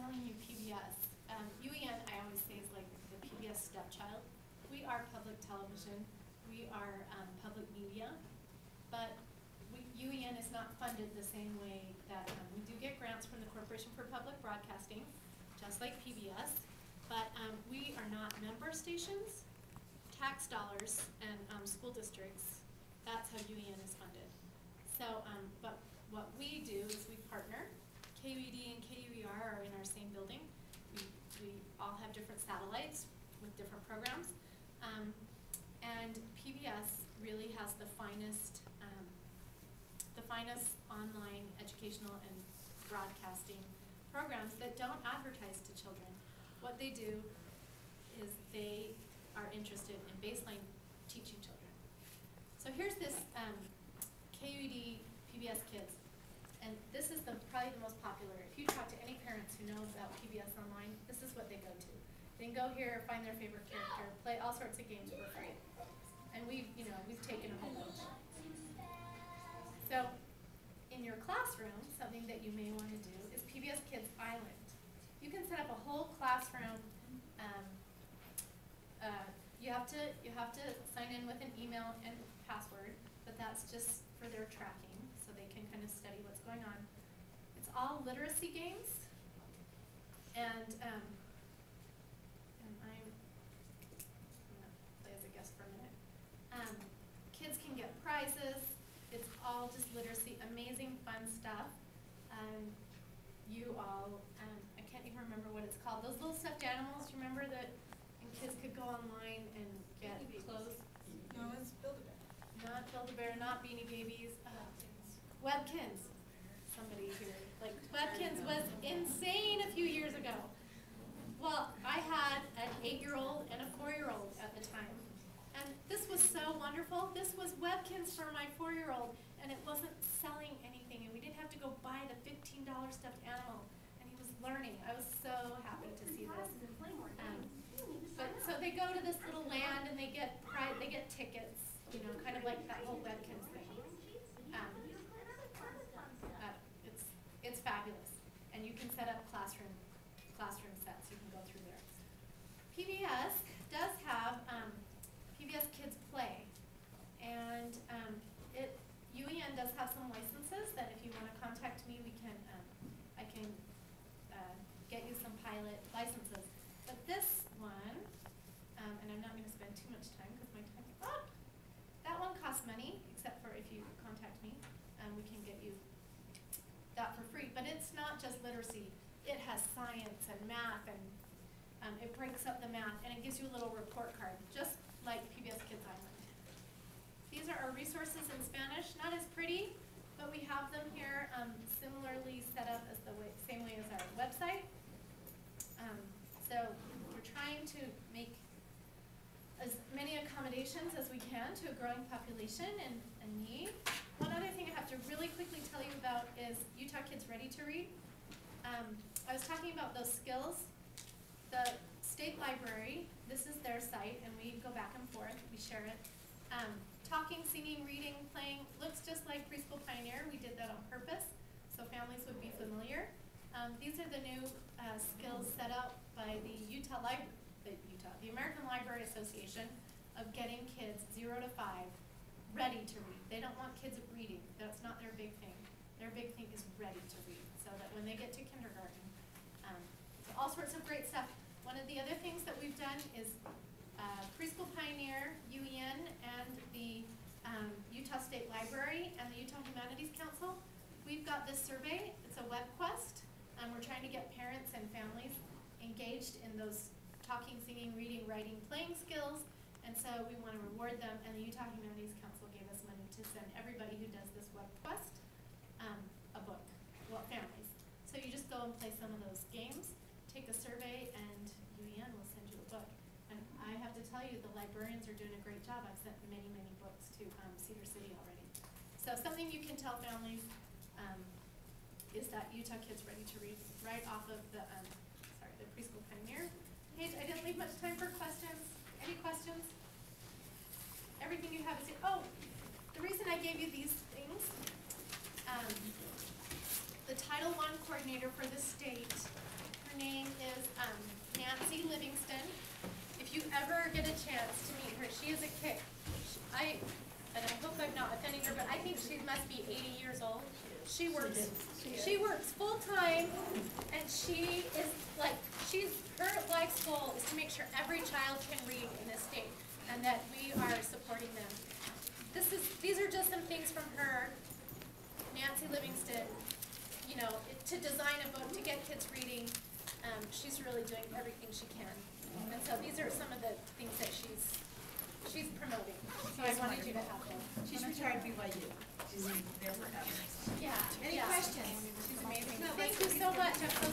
telling you PBS. UEN, I always say, is like the PBS stepchild. We are public television. We are public media. But UEN is not funded the same way that we do get grants from the Corporation for Public Broadcasting, just like PBS. But we are not member stations, tax dollars, and school districts. That's how UEN is funded. So, but what we do is we partner. KUED and KUER are in our same building. We all have different satellites with different programs. And PBS really has the finest online educational and broadcasting programs that don't advertise to children. What they do is they are interested in baseline teaching children. So here's this KUED PBS Kids. And this is probably the most popular. If you talk to any parents who know about PBS Online, this is what they go to. They can go here, find their favorite character, play all sorts of games for free. And we've taken a whole bunch. So in your classroom, something that you may want to do is PBS Kids Island. You can set up a whole classroom. You have to sign in with an email and password, but that's just for their tracking, so they can kind of study what's going on. It's all literacy games, and I'm gonna play as a guest for a minute. Kids can get prizes. It's all just literacy, amazing, fun stuff. You all, I can't even remember what it's called. Those little stuffed animals, remember that? And kids could go online and get clothes. No, it's Build-A-Bear. Not Build-A-Bear, not Beanie Babies. Webkins. Somebody here. Like, Webkins was insane a few years ago. Well, I had an 8-year-old and a 4-year-old at the time. And this was so wonderful. This was Webkins for my 4-year-old, and it wasn't selling anything, and we didn't have to go buy the $15 stuffed animal. And he was learning. I was so happy to see this. But so they go to this little land, and they get tickets, you know, kind of like that whole Webkins thing. It's fabulous, and you can set up classroom sets. You can go through there. PBS does have PBS Kids Play, and UEN does have some licenses that if you want to contact me, I can get you some pilot licenses. But this one, and I'm not going to spend too much time because my time is up. That one costs money, except for if you contact me, we can get you that for free. But it's not just literacy. It has science and math, and it breaks up the math, and it gives you a little report card, just like PBS Kids Island. These are our resources in Spanish. Not as pretty, but we have them here similarly set up as same way as our website. So we're trying to make as many accommodations as we can to a growing population and need. One other thing I have to really quickly tell you about is Utah Kids Ready to Read. I was talking about those skills. The state library, this is their site, and we go back and forth, we share it. Talking, singing, reading, playing, looks just like Preschool Pioneer. We did that on purpose, so families would be familiar. These are the new skills set out by the American Library Association of getting kids 0 to 5 ready to read. They don't want kids reading. That's not their big thing. Their big thing is ready to read, so that when they get to kindergarten, so all sorts of great stuff. One of the other things that we've done is Preschool Pioneer, UEN, and the Utah State Library and the Utah Humanities Council. We've got this survey. It's a web quest. We're trying to get parents and families engaged in those talking, singing, reading, writing, playing skills. And so we want to reward them, and the Utah Humanities Council gave us money to send everybody who does this web quest a book, well, families. So you just go and play some of those games, take a survey, and UEN will send you a book. And I have to tell you, the librarians are doing a great job. I've sent many, many books to Cedar City already. So something you can tell families is that Utah Kids Ready to Read right off of the Preschool Pioneer page. I didn't leave much time for questions. Any questions? Everything you have is here. Oh, the reason I gave you these things, the Title I coordinator for the state, her name is Nancy Livingston. If you ever get a chance to meet her, she is a kick. And I hope I'm not offending her, but I think she must be 80 years old. She works full time, and she is like, her life's goal is to make sure every child can read in this state, and that we are supporting them. These are just some things from her, Nancy Livingston. You know, to design a book to get kids reading. She's really doing everything she can, and so these are some of the things that she's promoting. So I wanted you to have them. She's retired BYU. She's there forever. Yeah. Any yeah. questions? She's amazing. No, Thank you so much. I'm so